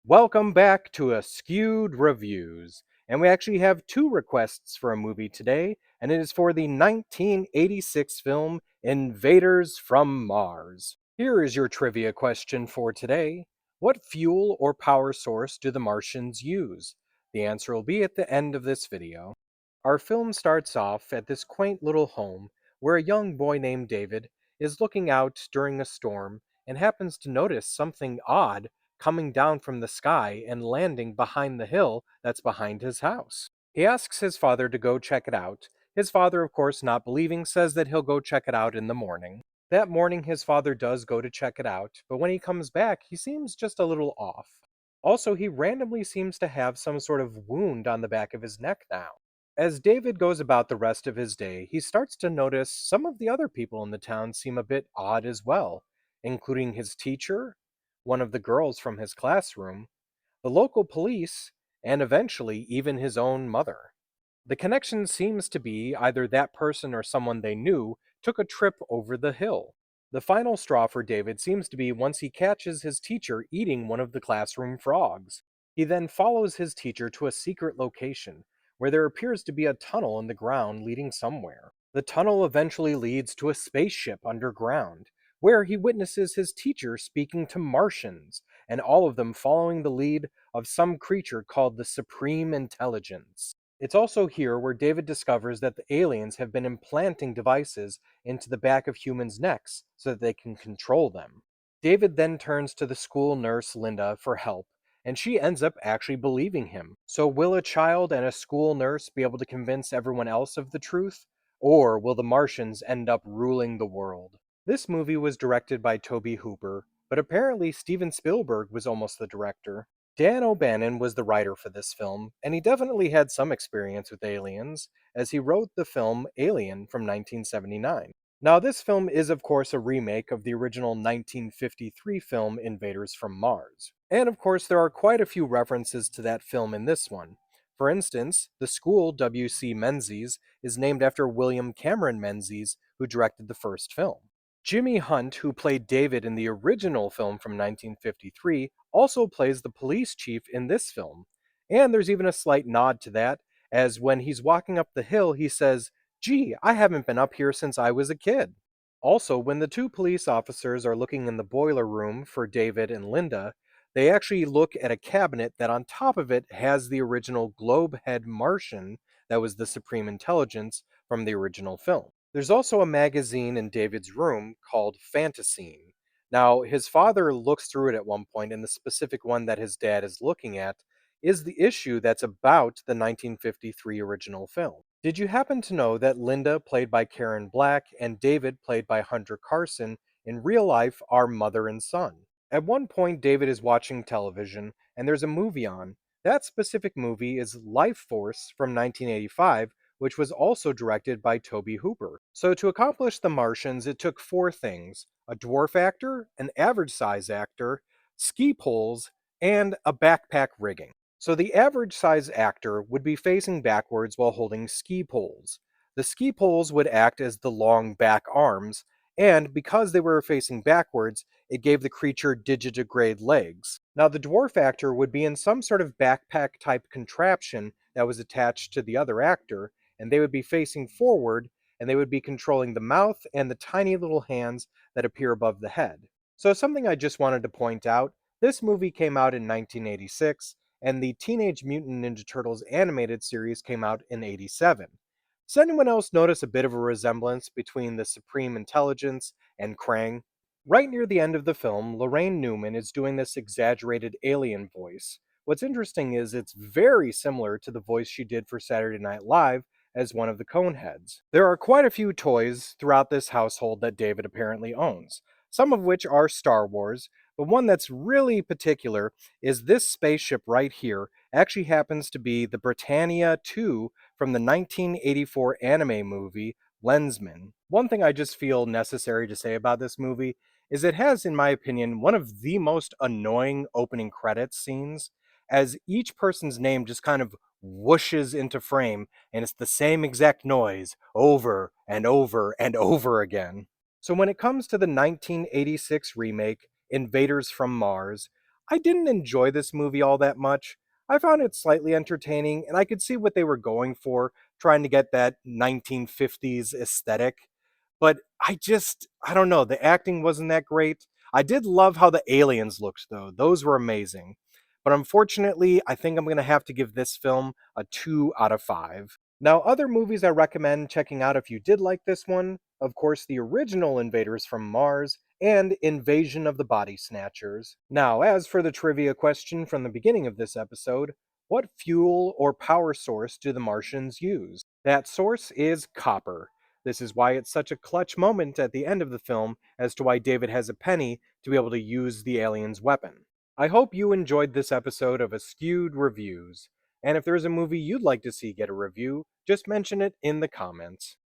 Welcome back to Askewed Reviews. And we actually have two requests for a movie today, and it is for the 1986 film Invaders from Mars. Here is your trivia question for today. What fuel or power source do the Martians use? The answer will be at the end of this video. Our film starts off at this quaint little home where a young boy named David is looking out during a storm and happens to notice something odd coming down from the sky and landing behind the hill that's behind his house. He asks his father to go check it out. His father, of course, not believing, says that he'll go check it out in the morning. That morning, his father does go to check it out, but when he comes back, he seems just a little off. Also, he randomly seems to have some sort of wound on the back of his neck now. As David goes about the rest of his day, he starts to notice some of the other people in the town seem a bit odd as well, including his teacher, one of the girls from his classroom, the local police, and eventually even his own mother. The connection seems to be either that person or someone they knew took a trip over the hill. The final straw for David seems to be once he catches his teacher eating one of the classroom frogs. He then follows his teacher to a secret location where there appears to be a tunnel in the ground leading somewhere. The tunnel eventually leads to a spaceship underground, where he witnesses his teacher speaking to Martians, and all of them following the lead of some creature called the Supreme Intelligence. It's also here where David discovers that the aliens have been implanting devices into the back of humans' necks so that they can control them. David then turns to the school nurse Linda for help, and she ends up actually believing him. So, will a child and a school nurse be able to convince everyone else of the truth? Or will the Martians end up ruling the world? This movie was directed by Toby Hooper, but apparently Steven Spielberg was almost the director. Dan O'Bannon was the writer for this film, and he definitely had some experience with aliens, as he wrote the film Alien from 1979. Now, this film is, of course, a remake of the original 1953 film Invaders from Mars. And, of course, there are quite a few references to that film in this one. For instance, the school W.C. Menzies is named after William Cameron Menzies, who directed the first film. Jimmy Hunt, who played David in the original film from 1953, also plays the police chief in this film. And there's even a slight nod to that, as when he's walking up the hill, he says, "Gee, I haven't been up here since I was a kid." Also, when the two police officers are looking in the boiler room for David and Linda, they actually look at a cabinet that on top of it has the original globe head Martian that was the Supreme Intelligence from the original film. There's also a magazine in David's room called Fantasine. Now, his father looks through it at one point, and the specific one that his dad is looking at is the issue that's about the 1953 original film. Did you happen to know that Linda, played by Karen Black, and David, played by Hunter Carson, in real life are mother and son? At one point, David is watching television, and there's a movie on. That specific movie is Life Force from 1985, which was also directed by Toby Hooper. So, to accomplish The Martians, it took four things: a dwarf actor, an average size actor, ski poles, and a backpack rigging. So, the average size actor would be facing backwards while holding ski poles. The ski poles would act as the long back arms, and because they were facing backwards, it gave the creature digitigrade legs. Now, the dwarf actor would be in some sort of backpack type contraption that was attached to the other actor, and they would be facing forward, and they would be controlling the mouth and the tiny little hands that appear above the head. So, something I just wanted to point out, this movie came out in 1986, and the Teenage Mutant Ninja Turtles animated series came out in 87. Does anyone else notice a bit of a resemblance between the Supreme Intelligence and Krang? Right near the end of the film, Lorraine Newman is doing this exaggerated alien voice. What's interesting is it's very similar to the voice she did for Saturday Night Live as one of the Coneheads. There are quite a few toys throughout this household that David apparently owns, some of which are Star Wars, but one that's really particular is this spaceship right here actually happens to be the Britannia 2 from the 1984 anime movie Lensman. One thing I just feel necessary to say about this movie is it has, in my opinion, one of the most annoying opening credits scenes, as each person's name just kind of whooshes into frame, and it's the same exact noise over and over and over again. So when it comes to the 1986 remake, Invaders from Mars, I didn't enjoy this movie all that much. I found it slightly entertaining, and I could see what they were going for, trying to get that 1950s aesthetic. But I don't know, the acting wasn't that great. I did love how the aliens looked, though. Those were amazing. But unfortunately, I think I'm going to have to give this film a 2 out of 5. Now, other movies I recommend checking out if you did like this one, of course, the original Invaders from Mars and Invasion of the Body Snatchers. Now, as for the trivia question from the beginning of this episode, what fuel or power source do the Martians use? That source is copper. This is why it's such a clutch moment at the end of the film as to why David has a penny to be able to use the alien's weapon. I hope you enjoyed this episode of Askewed Reviews, and if there's a movie you'd like to see get a review, just mention it in the comments.